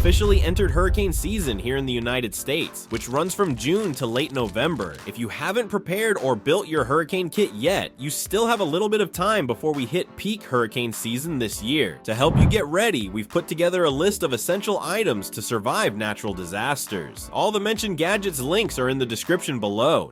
officially entered hurricane season here in the United States, which runs from June to late November. If you haven't prepared or built your hurricane kit yet, you still have a little bit of time before we hit peak hurricane season this year. To help you get ready, we've put together a list of essential items to survive natural disasters. All the mentioned gadgets links are in the description below.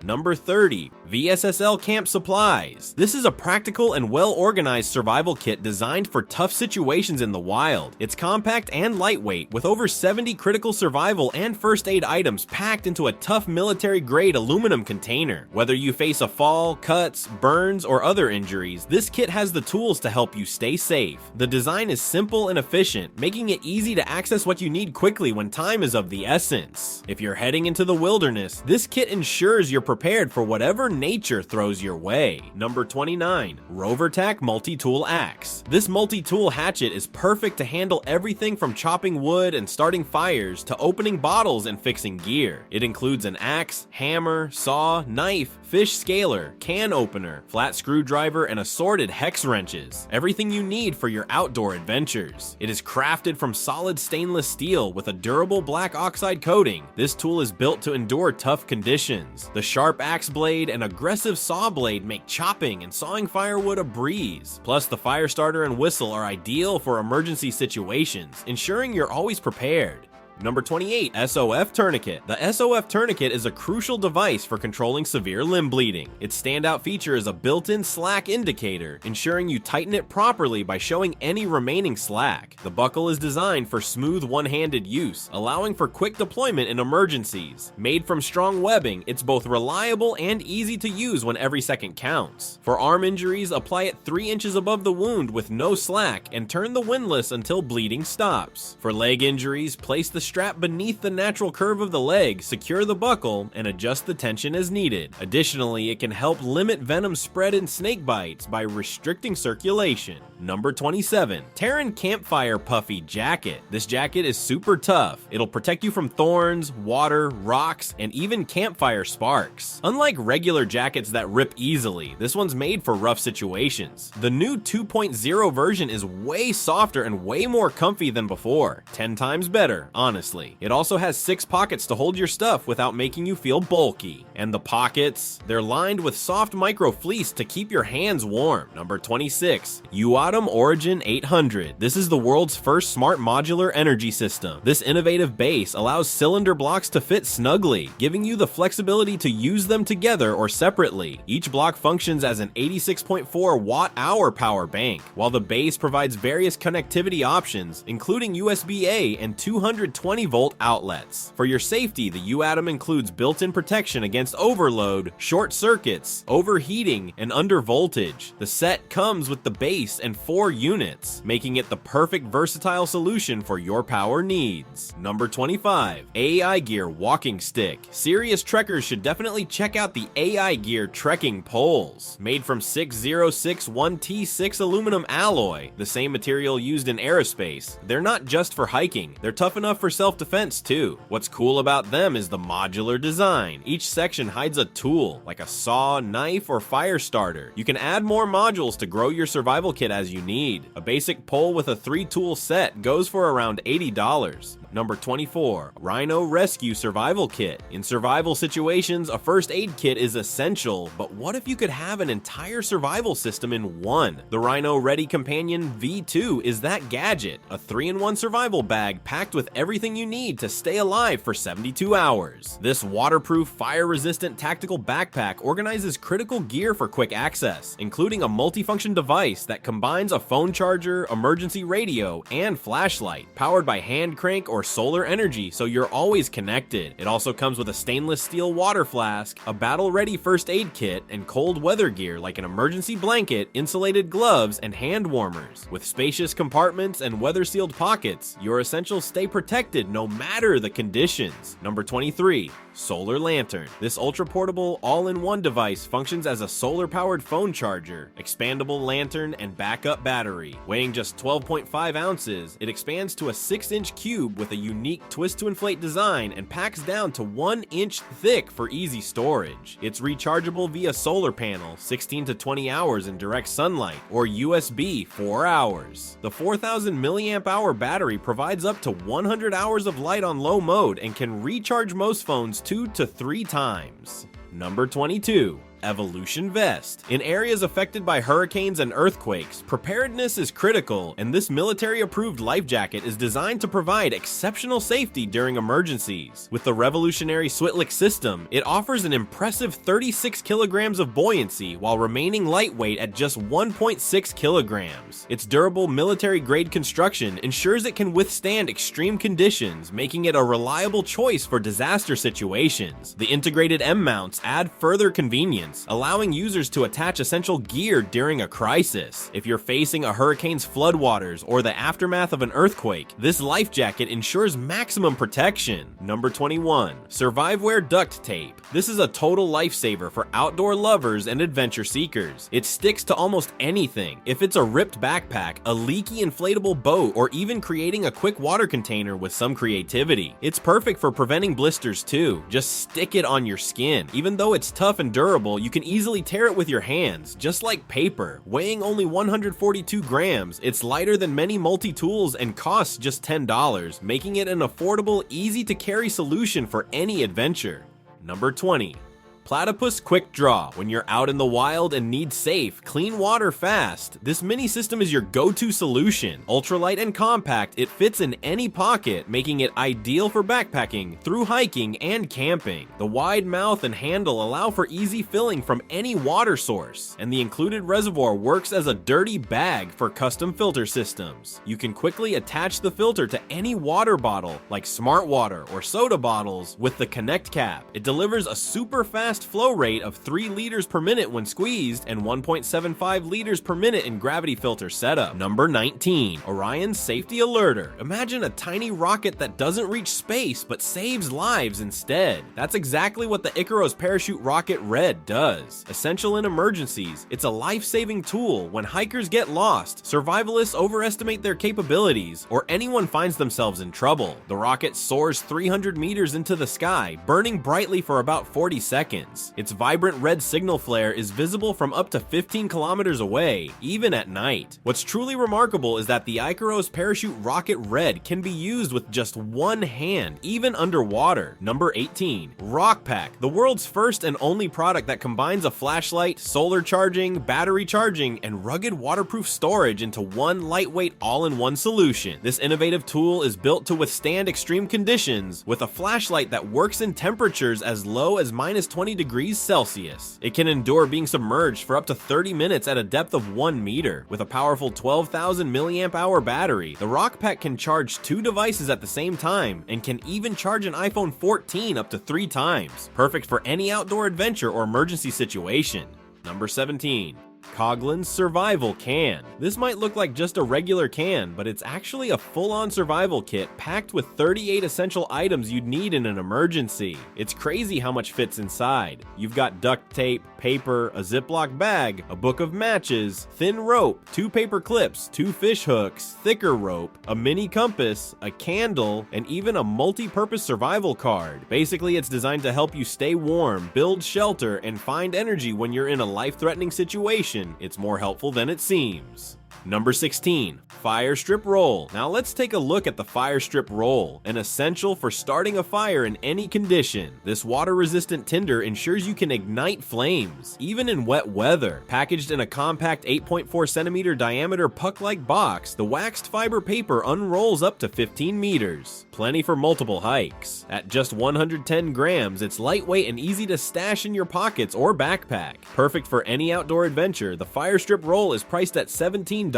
Number 30. VSSL Camp Supplies. This is a practical and well-organized survival kit designed for tough situations in the wild. It's compact and lightweight, with over 70 critical survival and first aid items packed into a tough military-grade aluminum container. Whether you face a fall, cuts, burns, or other injuries, this kit has the tools to help you stay safe. The design is simple and efficient, making it easy to access what you need quickly when time is of the essence. If you're heading into the wilderness, this kit ensures you're prepared for whatever nature throws your way. Number 29. RoverTac Multitool Axe. This multi-tool hatchet is perfect to handle everything from chopping wood and starting fires to opening bottles and fixing gear. It includes an axe, hammer, saw, knife, fish scaler, can opener, flat screwdriver, and assorted hex wrenches. Everything you need for your outdoor adventures. It is crafted from solid stainless steel with a durable black oxide coating. This tool is built to endure tough conditions. The sharp axe blade and aggressive saw blade make chopping and sawing firewood a breeze. Plus, the fire starter and whistle are ideal for emergency situations, ensuring you're always prepared. Number 28. SOF Tourniquet. The SOF Tourniquet is a crucial device for controlling severe limb bleeding. Its standout feature is a built-in slack indicator, ensuring you tighten it properly by showing any remaining slack. The buckle is designed for smooth one-handed use, allowing for quick deployment in emergencies. Made from strong webbing, it's both reliable and easy to use when every second counts. For arm injuries, apply it 3 inches above the wound with no slack and turn the windlass until bleeding stops. For leg injuries, place the strap beneath the natural curve of the leg, secure the buckle, and adjust the tension as needed. Additionally, it can help limit venom spread in snake bites by restricting circulation. Number 27. Teren Campfire Puffy Jacket. This jacket is super tough. It'll protect you from thorns, water, rocks, and even campfire sparks. Unlike regular jackets that rip easily, this one's made for rough situations. The new 2.0 version is way softer and way more comfy than before. 10 times better, honestly. It also has 6 pockets to hold your stuff without making you feel bulky. And the pockets? They're lined with soft micro fleece to keep your hands warm. Number 26. YOOATOM Origin 800. This is the world's first smart modular energy system. This innovative base allows cylinder blocks to fit snugly, giving you the flexibility to use them together or separately. Each block functions as an 86.4 watt-hour power bank, while the base provides various connectivity options, including USB-A and 220-volt outlets. For your safety, the YOOATOM includes built-in protection against overload, short circuits, overheating, and undervoltage. The set comes with the base and 4 units, making it the perfect versatile solution for your power needs. Number 25. aiGear Walking Stick. Serious trekkers should definitely check out the aiGear trekking poles. Made from 6061T6 aluminum alloy, the same material used in aerospace, they're not just for hiking, they're tough enough for self-defense too. What's cool about them is the modular design. Each section hides a tool, like a saw, knife, or fire starter. You can add more modules to grow your survival kit as you need. A basic pole with a 3-tool set goes for around $80. Number 24. Rhino Rescue Survival Kit. In survival situations, a first aid kit is essential, but what if you could have an entire survival system in one? The Rhino Ready Companion V2 is that gadget, a 3-in-1 survival bag packed with everything you need to stay alive for 72 hours. This waterproof, fire-resistant tactical backpack organizes critical gear for quick access, including a multifunction device that combines a phone charger, emergency radio, and flashlight, powered by hand crank or solar energy, so you're always connected. It also comes with a stainless steel water flask, a battle-ready first aid kit, and cold weather gear like an emergency blanket, insulated gloves, and hand warmers. With spacious compartments and weather-sealed pockets, your essentials stay protected no matter the conditions. Number 23. Solar Lantern. This ultra-portable, all-in-one device functions as a solar-powered phone charger, expandable lantern, and backup battery. Weighing just 12.5 ounces, it expands to a 6-inch cube with a unique twist-to-inflate design and packs down to 1 inch thick for easy storage. It's rechargeable via solar panel, 16 to 20 hours in direct sunlight, or USB, 4 hours. The 4,000 mAh battery provides up to 100 hours of light on low mode and can recharge most phones 2 to 3 times. Number 22. Evolution Vest. In areas affected by hurricanes and earthquakes, preparedness is critical, and this military-approved life jacket is designed to provide exceptional safety during emergencies. With the revolutionary Switlik system, it offers an impressive 36 kilograms of buoyancy while remaining lightweight at just 1.6 kilograms. Its durable military-grade construction ensures it can withstand extreme conditions, making it a reliable choice for disaster situations. The integrated M-mounts add further convenience, allowing users to attach essential gear during a crisis. If you're facing a hurricane's floodwaters or the aftermath of an earthquake, this life jacket ensures maximum protection. Number 21. Surviveware Duct Tape. This is a total lifesaver for outdoor lovers and adventure seekers. It sticks to almost anything. If it's a ripped backpack, a leaky inflatable boat, or even creating a quick water container with some creativity. It's perfect for preventing blisters too. Just stick it on your skin. Even though it's tough and durable, you can easily tear it with your hands, just like paper. Weighing only 142 grams, it's lighter than many multi-tools and costs just $10, making it an affordable, easy-to-carry solution for any adventure. Number 20. Platypus Quickdraw. When you're out in the wild and need safe, clean water fast, this mini system is your go-to solution. Ultralight and compact, it fits in any pocket, making it ideal for backpacking, through hiking, and camping. The wide mouth and handle allow for easy filling from any water source, and the included reservoir works as a dirty bag for custom filter systems. You can quickly attach the filter to any water bottle, like smart water or soda bottles, with the Connect cap. It delivers a super fast flow rate of 3 liters per minute when squeezed and 1.75 liters per minute in gravity filter setup. Number 19. Orion Safety Alerter. Imagine a tiny rocket that doesn't reach space but saves lives instead. That's exactly what the Icaros Parachute Rocket Red does. Essential in emergencies, it's a life-saving tool when hikers get lost, survivalists overestimate their capabilities, or anyone finds themselves in trouble. The rocket soars 300 meters into the sky, burning brightly for about 40 seconds. Its vibrant red signal flare is visible from up to 15 kilometers away, even at night. What's truly remarkable is that the Icaros Parachute Rocket Red can be used with just one hand, even underwater. Number 18. RokPak, the world's first and only product that combines a flashlight, solar charging, battery charging, and rugged waterproof storage into one lightweight all-in-one solution. This innovative tool is built to withstand extreme conditions with a flashlight that works in temperatures as low as -20 degrees Celsius. It can endure being submerged for up to 30 minutes at a depth of 1 meter. With a powerful 12,000 mAh battery, the RokPak can charge 2 devices at the same time and can even charge an iPhone 14 up to 3 times. Perfect for any outdoor adventure or emergency situation. Number 17. Coghlan's Survival Can. This might look like just a regular can, but it's actually a full-on survival kit packed with 38 essential items you'd need in an emergency. It's crazy how much fits inside. You've got duct tape, paper, a Ziploc bag, a book of matches, thin rope, 2 paper clips, 2 fish hooks, thicker rope, a mini compass, a candle, and even a multi-purpose survival card. Basically, it's designed to help you stay warm, build shelter, and find energy when you're in a life-threatening situation. It's more helpful than it seems. Number 16. Fire Strip Roll. Now let's take a look at the Fire Strip Roll, an essential for starting a fire in any condition. This water-resistant tinder ensures you can ignite flames, even in wet weather. Packaged in a compact 8.4 centimeter diameter puck-like box, the waxed fiber paper unrolls up to 15 meters. Plenty for multiple hikes. At just 110 grams, it's lightweight and easy to stash in your pockets or backpack. Perfect for any outdoor adventure, the Fire Strip Roll is priced at $17,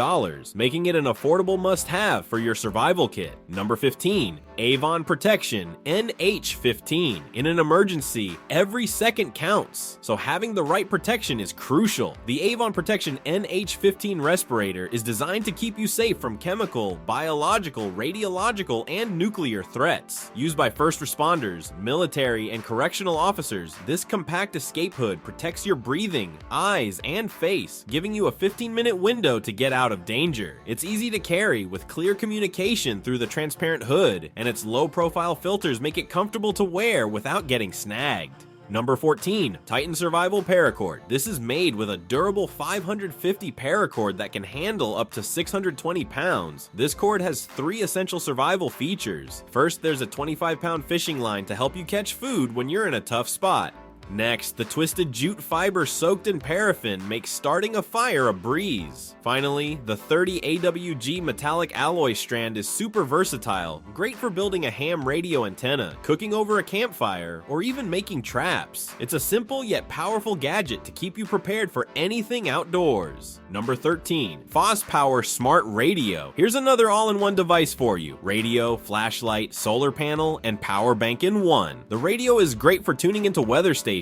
making it an affordable must-have for your survival kit. Number 15. Avon Protection NH15. In an emergency, every second counts, so having the right protection is crucial. The Avon Protection NH15 respirator is designed to keep you safe from chemical, biological, radiological, and nuclear threats. Used by first responders, military, and correctional officers, this compact escape hood protects your breathing, eyes, and face, giving you a 15-minute window to get out of danger. It's easy to carry with clear communication through the transparent hood, and its low-profile filters make it comfortable to wear without getting snagged. Number 14, Titan Survival Paracord. This is made with a durable 550 paracord that can handle up to 620 pounds. This cord has 3 essential survival features. First, there's a 25-pound fishing line to help you catch food when you're in a tough spot. Next, the twisted jute fiber soaked in paraffin makes starting a fire a breeze. Finally, the 30 AWG metallic alloy strand is super versatile, great for building a ham radio antenna, cooking over a campfire, or even making traps. It's a simple yet powerful gadget to keep you prepared for anything outdoors. Number 13, FosPower Smart Radio. Here's another all-in-one device for you. Radio, flashlight, solar panel, and power bank in one. The radio is great for tuning into weather stations,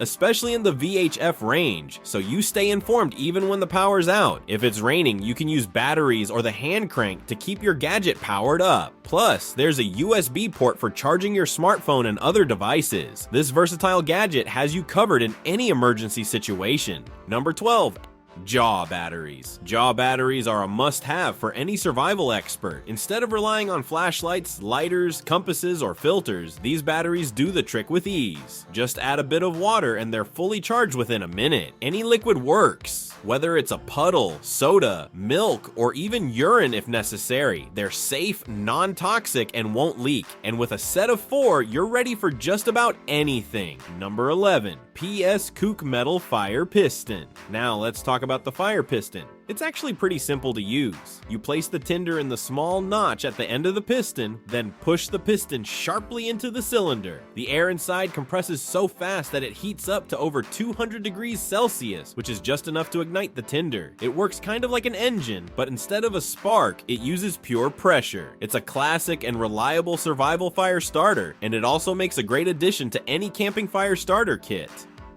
especially in the VHF range, so you stay informed even when the power's out. If it's raining, you can use batteries or the hand crank to keep your gadget powered up. Plus, there's a USB port for charging your smartphone and other devices. This versatile gadget has you covered in any emergency situation. Number 12, Jaw batteries. Jaw batteries are a must-have for any survival expert. Instead of relying on flashlights, lighters, compasses, or filters, these batteries do the trick with ease. Just add a bit of water and they're fully charged within a minute. Any liquid works. Whether it's a puddle, soda, milk, or even urine if necessary, they're safe, non-toxic, and won't leak. And with a set of 4, you're ready for just about anything. Number 11, PSKook Metal Fire Piston. Now let's talk about the fire piston. It's actually pretty simple to use. You place the tinder in the small notch at the end of the piston, then push the piston sharply into the cylinder. The air inside compresses so fast that it heats up to over 200 degrees Celsius, which is just enough to ignite the tinder. It works kind of like an engine, but instead of a spark, it uses pure pressure. It's a classic and reliable survival fire starter, and it also makes a great addition to any camping fire starter kit.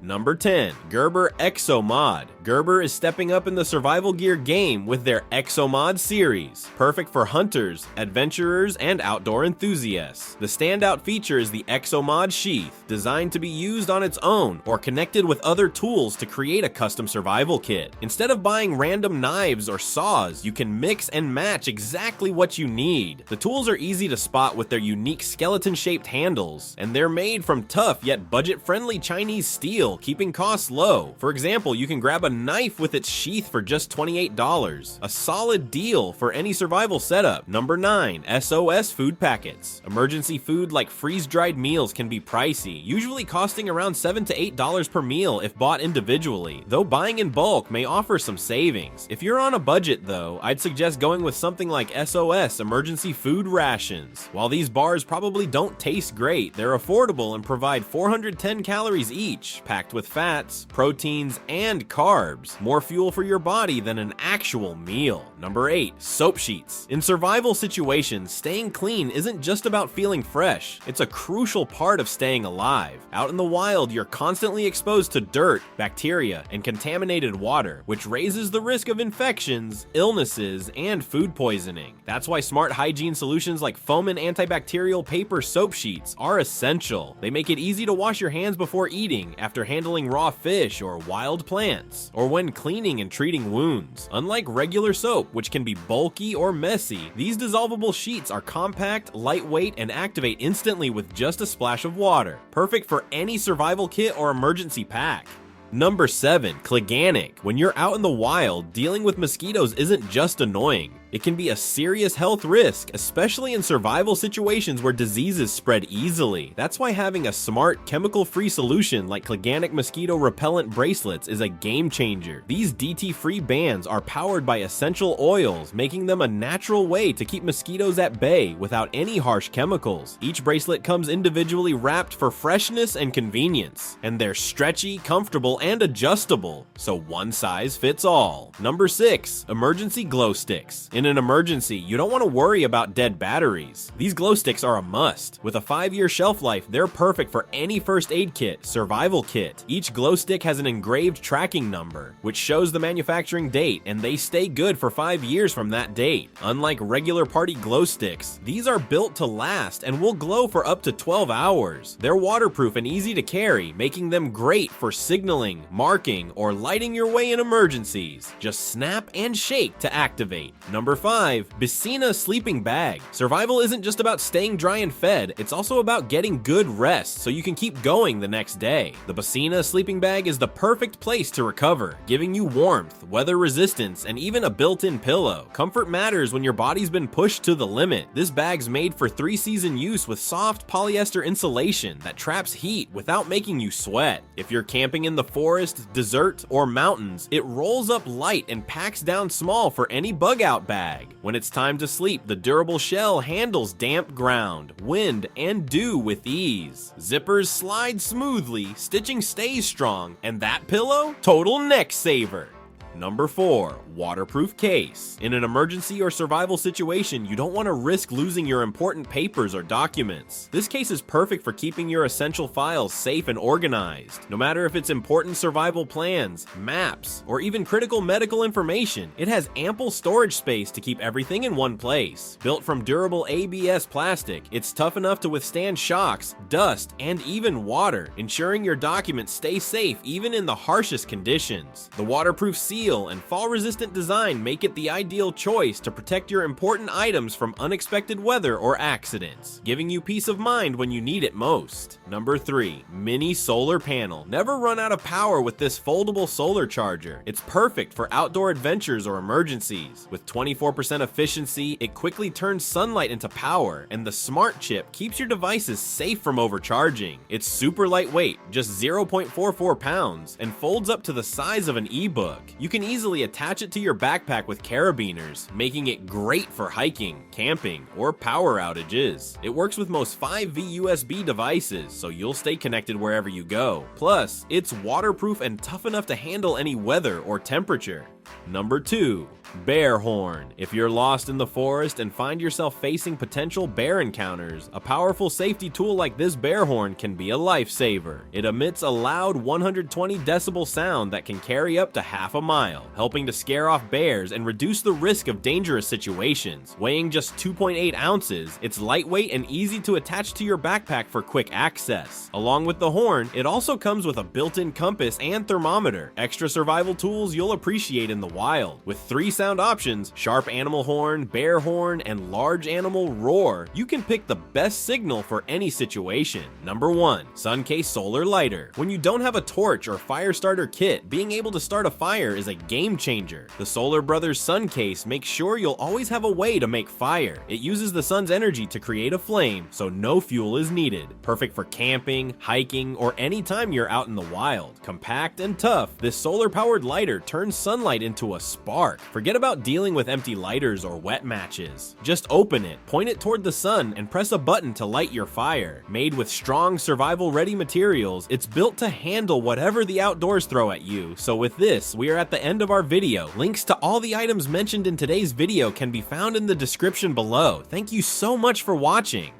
Number 10, Gerber Exo-Mod. Gerber is stepping up in the survival gear game with their Exo-Mod series, perfect for hunters, adventurers, and outdoor enthusiasts. The standout feature is the Exo-Mod sheath, designed to be used on its own or connected with other tools to create a custom survival kit. Instead of buying random knives or saws, you can mix and match exactly what you need. The tools are easy to spot with their unique skeleton-shaped handles, and they're made from tough yet budget-friendly Chinese steel, keeping costs low. For example, you can grab a knife with its sheath for just $28, a solid deal for any survival setup. Number 9, SOS Food Packets. Emergency food like freeze-dried meals can be pricey, usually costing around $7 to $8 per meal if bought individually, though buying in bulk may offer some savings. If you're on a budget though, I'd suggest going with something like SOS Emergency Food Rations. While these bars probably don't taste great, they're affordable and provide 410 calories each, packed with fats, proteins, and carbs. More fuel for your body than an actual meal. Number 8, soap sheets. In survival situations, staying clean isn't just about feeling fresh. It's a crucial part of staying alive. Out in the wild, you're constantly exposed to dirt, bacteria, and contaminated water, which raises the risk of infections, illnesses, and food poisoning. That's why smart hygiene solutions like foam and antibacterial paper soap sheets are essential. They make it easy to wash your hands before eating, after handling raw fish or wild plants, or when cleaning and treating wounds. Unlike regular soap, which can be bulky or messy, these dissolvable sheets are compact, lightweight, and activate instantly with just a splash of water. Perfect for any survival kit or emergency pack. Number 7, Cliganic. When you're out in the wild, dealing with mosquitoes isn't just annoying. It can be a serious health risk, especially in survival situations where diseases spread easily. That's why having a smart, chemical-free solution like Cliganic mosquito repellent bracelets is a game changer. These DT-free bands are powered by essential oils, making them a natural way to keep mosquitoes at bay without any harsh chemicals. Each bracelet comes individually wrapped for freshness and convenience, and they're stretchy, comfortable, and adjustable, so one size fits all. Number 6, emergency glow sticks. In an emergency, you don't want to worry about dead batteries. These glow sticks are a must. With a 5-year shelf life, they're perfect for any first aid kit, survival kit. Each glow stick has an engraved tracking number, which shows the manufacturing date, and they stay good for 5 years from that date. Unlike regular party glow sticks, these are built to last and will glow for up to 12 hours. They're waterproof and easy to carry, making them great for signaling, marking, or lighting your way in emergencies. Just snap and shake to activate. Number 5. Bisinna Sleeping Bag. Survival isn't just about staying dry and fed, it's also about getting good rest so you can keep going the next day. The Bisinna Sleeping Bag is the perfect place to recover, giving you warmth, weather resistance, and even a built-in pillow. Comfort matters when your body's been pushed to the limit. This bag's made for 3-season use with soft polyester insulation that traps heat without making you sweat. If you're camping in the forest, desert, or mountains, it rolls up light and packs down small for any bug-out bag. When it's time to sleep, the durable shell handles damp ground, wind, and dew with ease. Zippers slide smoothly, stitching stays strong, and that pillow? Total neck saver. Number 4. Waterproof case. In an emergency or survival situation, you don't want to risk losing your important papers or documents. This case is perfect for keeping your essential files safe and organized. No matter if it's important survival plans, maps, or even critical medical information, it has ample storage space to keep everything in one place. Built from durable ABS plastic, it's tough enough to withstand shocks, dust, and even water, ensuring your documents stay safe even in the harshest conditions. The waterproof seal and fall-resistant design make it the ideal choice to protect your important items from unexpected weather or accidents, giving you peace of mind when you need it most. Number 3. Mini solar panel. Never run out of power with this foldable solar charger. It's perfect for outdoor adventures or emergencies. With 24% efficiency, it quickly turns sunlight into power, and the smart chip keeps your devices safe from overcharging. It's super lightweight, just 0.44 pounds, and folds up to the size of an ebook. You can easily attach it to your backpack with carabiners, making it great for hiking, camping, or power outages. It works with most 5V USB devices, so you'll stay connected wherever you go. Plus, it's waterproof and tough enough to handle any weather or temperature. Number 2. Bear horn. If you're lost in the forest and find yourself facing potential bear encounters, a powerful safety tool like this bear horn can be a lifesaver. It emits a loud 120 decibel sound that can carry up to half a mile, helping to scare off bears and reduce the risk of dangerous situations. Weighing just 2.8 ounces, it's lightweight and easy to attach to your backpack for quick access. Along with the horn, it also comes with a built-in compass and thermometer, extra survival tools you'll appreciate in the wild. With 3 sound options, sharp animal horn, bear horn, and large animal roar, you can pick the best signal for any situation. Number 1. Suncase Solar Lighter. When you don't have a torch or fire starter kit, being able to start a fire is a game changer. The Solar Brothers Suncase makes sure you'll always have a way to make fire. It uses the sun's energy to create a flame, so no fuel is needed. Perfect for camping, hiking, or any time you're out in the wild. Compact and tough, this solar-powered lighter turns sunlight into a spark. Forget about dealing with empty lighters or wet matches. Just open it, point it toward the sun, and press a button to light your fire. Made with strong survival-ready materials, it's built to handle whatever the outdoors throw at you. So with this, we are at the end of our video. Links to all the items mentioned in today's video can be found in the description below. Thank you so much for watching.